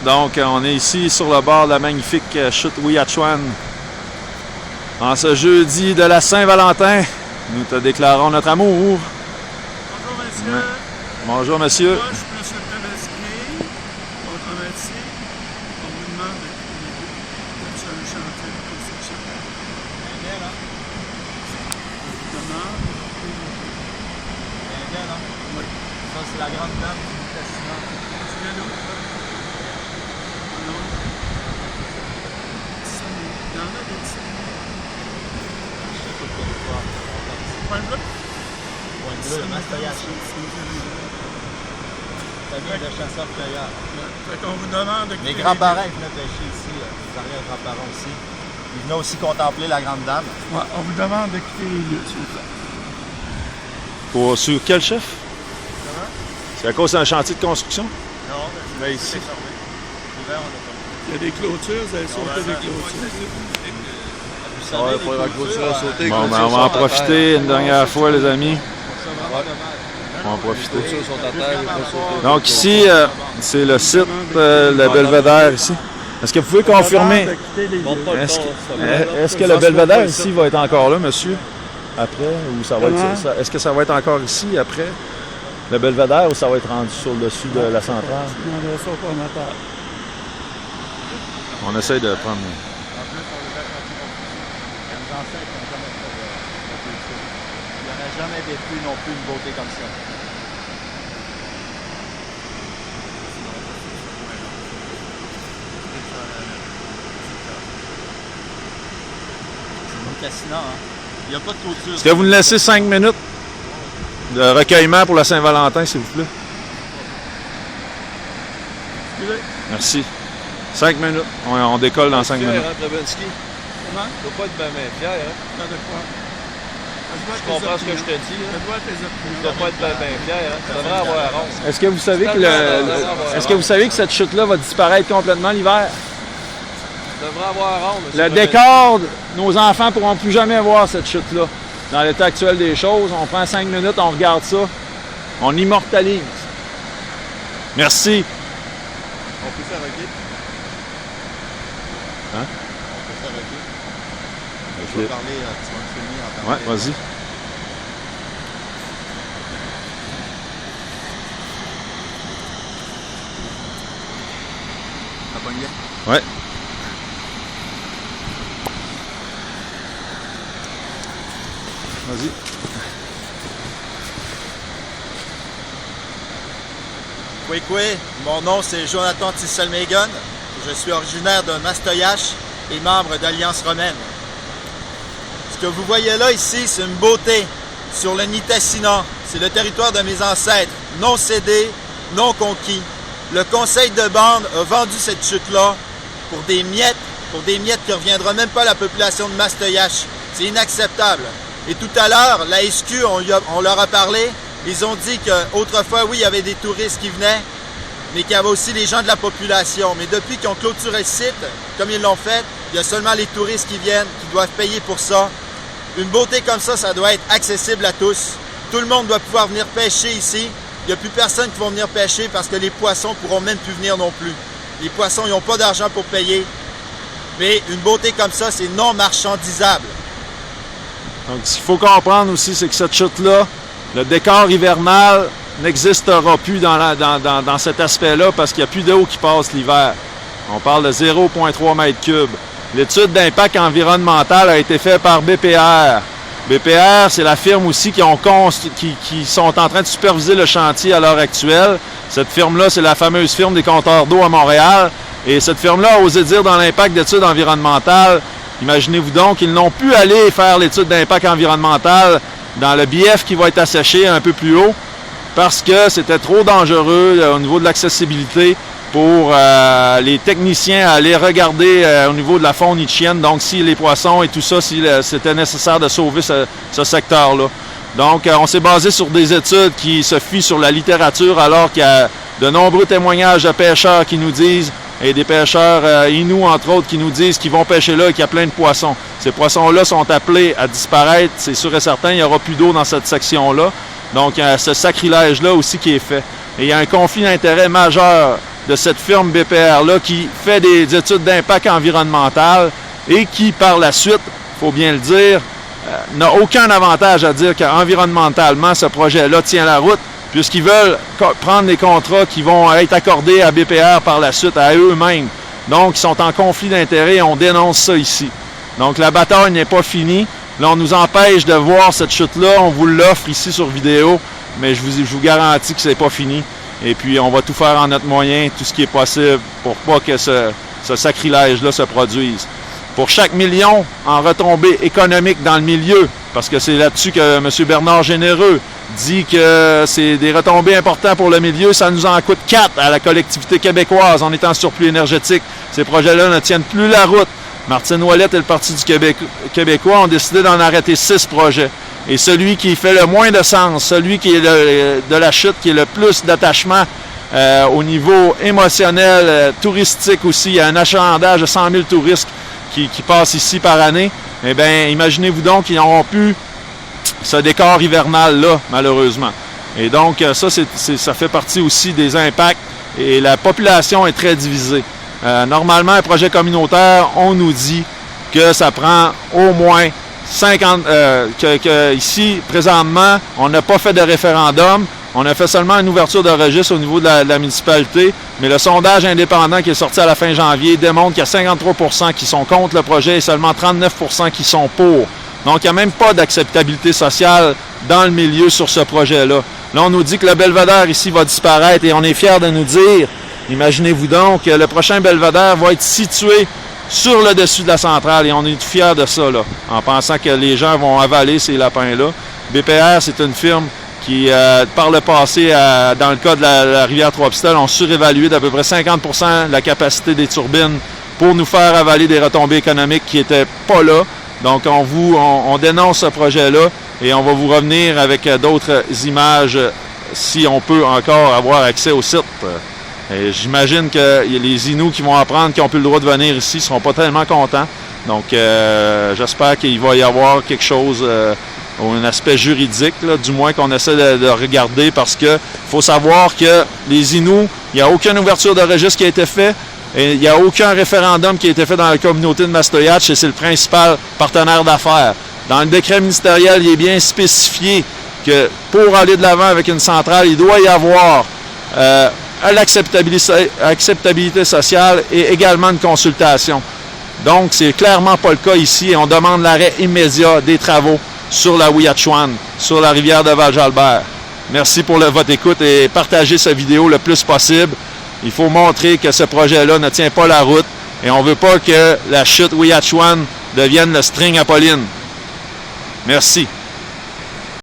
Donc, on est ici sur le bord de la magnifique chute Ouiachuan. En ce jeudi de la Saint-Valentin, nous te déclarons notre amour. Bonjour, monsieur. Bonjour, monsieur. Moi, je suis M. Tavesky, controversé. On vous demande de quitter sur le chantier de construction. Bien, là. On vous demande de quitter les lieux. Bien, là. Oui. Ça, c'est la grande dame du Testament. Tu viens d'où? Non. Il y en a des petits. Point bleu? Point bleu, le Mastoyache. Ça vient de chasseurs-cueilleurs. Fait qu'on vous demande de quitter Mes grands-parents venaient pêcher ici, les arrière-grands-parents aussi. Ils venaient aussi contempler la grande dame. Ouais, on vous demande de quitter les lieux, s'il vous plaît. Sur quel chef? Comment? C'est à cause d'un chantier de construction? Non, Mais ici. L'hiver, on a pas. Il y a des clôtures, vous avez sauté des clôtures. Vous savez, il faudra clôturer, sauter. Bon, ben, on va en profiter une dernière fois, les amis. On va en Les profiter. clôtures sont à terre, il faut sauter. Donc ici, c'est le site, le belvédère ici. Est-ce que vous pouvez confirmer? De quitter les Monte lieux. pas le Est-ce ton, que, est-ce que le belvédère ici va être encore là, monsieur? Après? Ou ça va être, est-ce que ça va être encore ici après? Le belvédère ou ça va être rendu sur le dessus de la centrale? Non, on ça au formateur. On essaye de prendre. En plus, on les fait nos ancêtres n'ont jamais fait de culture. Il n'y en a jamais vécu non plus une beauté comme ça. C'est fascinant, hein? Il n'y a pas de clôture. Est-ce que vous nous laissez 5 minutes de recueillement pour la Saint-Valentin, s'il vous plaît? Excusez. Merci. 5 minutes. On décolle dans 5 Fier, minutes. hein, Trabenski? Comment? Tu dois pas être bien fier, hein? T'as de quoi? Je comprends ce que je te dis, hein? Je dois tes Tu opinions. dois pas être bien fier, hein? Tu devrais avoir honte. Est-ce que vous savez que est-ce que vous savez que cette chute-là va disparaître complètement l'hiver? Tu devrais avoir honte, monsieur Le Trabenski. décor, nos enfants ne pourront plus jamais voir cette chute-là. Dans l'état actuel des choses, on prend 5 minutes, on regarde ça, on immortalise. Merci. On peut s'arrêter. Hein? On peut s'arrêter. Je vais parler, tu vas me filmer en Ouais, parlant. vas-y. Ça pogne bien? Ouais. Vas-y. Kwekwe, mon nom c'est Jonathan Tisselmegan. Je suis originaire de Mastoyache et membre d'Alliance romaine. Ce que vous voyez là ici, c'est une beauté sur le Nitassinan. C'est le territoire de mes ancêtres, non cédé, non conquis. Le conseil de bande a vendu cette chute-là pour des miettes qui ne reviendront même pas à la population de Mastoyache. C'est inacceptable. Et tout à l'heure, la SQ, on leur a parlé, ils ont dit qu'autrefois, oui, il y avait des touristes qui venaient, mais qu'il y avait aussi les gens de la population. Mais depuis qu'ils ont clôturé le site, comme ils l'ont fait, il y a seulement les touristes qui viennent, qui doivent payer pour ça. Une beauté comme ça doit être accessible à tous. Tout le monde doit pouvoir venir pêcher ici. Il n'y a plus personne qui va venir pêcher parce que les poissons ne pourront même plus venir non plus. Les poissons, ils n'ont pas d'argent pour payer. Mais une beauté comme ça, c'est non marchandisable. Donc, ce qu'il faut comprendre aussi, c'est que cette chute-là, le décor hivernal n'existera plus dans cet aspect-là parce qu'il n'y a plus d'eau qui passe l'hiver. On parle de 0,3 m3. L'étude d'impact environnemental a été faite par BPR. BPR, c'est la firme aussi qui sont en train de superviser le chantier à l'heure actuelle. Cette firme-là, c'est la fameuse firme des compteurs d'eau à Montréal. Et cette firme-là a osé dire dans l'impact d'études environnementales, imaginez-vous donc qu'ils n'ont pu aller faire l'étude d'impact environnemental dans le bief qui va être asséché un peu plus haut parce que c'était trop dangereux au niveau de l'accessibilité pour les techniciens à aller regarder au niveau de la faune nietzschienne, donc si les poissons et tout ça, si c'était nécessaire de sauver ce secteur-là. Donc, on s'est basé sur des études qui se fient sur la littérature alors qu'il y a de nombreux témoignages de pêcheurs qui nous disent, et des pêcheurs Inuits, entre autres, qui nous disent qu'ils vont pêcher là et qu'il y a plein de poissons. Ces poissons-là sont appelés à disparaître, c'est sûr et certain, il n'y aura plus d'eau dans cette section-là. Donc, il y a ce sacrilège-là aussi qui est fait. Et il y a un conflit d'intérêts majeur de cette firme BPR-là qui fait des études d'impact environnemental et qui, par la suite, il faut bien le dire, n'a aucun avantage à dire qu'environnementalement, ce projet-là tient la route, puisqu'ils veulent prendre les contrats qui vont être accordés à BPR par la suite, à eux-mêmes. Donc, ils sont en conflit d'intérêts et on dénonce ça ici. Donc, la bataille n'est pas finie. Là, on nous empêche de voir cette chute-là. On vous l'offre ici sur vidéo, mais je vous garantis que c'est pas fini. Et puis, on va tout faire en notre moyen, tout ce qui est possible pour pas que ce sacrilège-là se produise. Pour chaque million en retombées économiques dans le milieu, parce que c'est là-dessus que M. Bernard Généreux dit que c'est des retombées importantes pour le milieu, ça nous en coûte 4 à la collectivité québécoise. On est en surplus énergétique. Ces projets-là ne tiennent plus la route. Martine Ouellette et le Parti du Québec québécois ont décidé d'en arrêter 6 projets. Et celui qui fait le moins de sens, celui qui est de la chute, qui est le plus d'attachement au niveau émotionnel, touristique aussi, il y a un achalandage de 100 000 touristes qui passent ici par année, eh bien, imaginez-vous donc qu'ils n'auront plus ce décor hivernal-là, malheureusement. Et donc, ça fait partie aussi des impacts et la population est très divisée. Normalement, un projet communautaire, on nous dit que ça prend au moins 50... ici, présentement, on n'a pas fait de référendum. On a fait seulement une ouverture de registre au niveau de la municipalité, mais le sondage indépendant qui est sorti à la fin janvier démontre qu'il y a 53 % qui sont contre le projet et seulement 39 % qui sont pour. Donc, il n'y a même pas d'acceptabilité sociale dans le milieu sur ce projet-là. Là, on nous dit que le belvédère ici va disparaître et on est fiers de nous dire, imaginez-vous donc, que le prochain belvédère va être situé sur le dessus de la centrale et on est fiers de ça, là, en pensant que les gens vont avaler ces lapins-là. BPR, c'est une firme qui, par le passé, dans le cas de la rivière Trois-Pistoles, ont surévalué d'à peu près 50 % la capacité des turbines pour nous faire avaler des retombées économiques qui n'étaient pas là. Donc, on dénonce ce projet-là et on va vous revenir avec d'autres images si on peut encore avoir accès au site. Et j'imagine que les Inuits qui vont apprendre qu'ils n'ont plus le droit de venir ici ne seront pas tellement contents. Donc, j'espère qu'il va y avoir quelque chose... un aspect juridique, là, du moins qu'on essaie de regarder, parce que faut savoir que les Inuits, il n'y a aucune ouverture de registre qui a été faite, et il n'y a aucun référendum qui a été fait dans la communauté de Mastoyatch, et c'est le principal partenaire d'affaires. Dans le décret ministériel, il est bien spécifié que pour aller de l'avant avec une centrale, il doit y avoir l'acceptabilité sociale et également une consultation. Donc, c'est clairement pas le cas ici, et on demande l'arrêt immédiat des travaux sur la Ouiachuan, sur la rivière de Val-Jalbert. Merci pour votre écoute et partagez cette vidéo le plus possible. Il faut montrer que ce projet-là ne tient pas la route et on ne veut pas que la chute Ouiachuan devienne le string Apolline. Merci.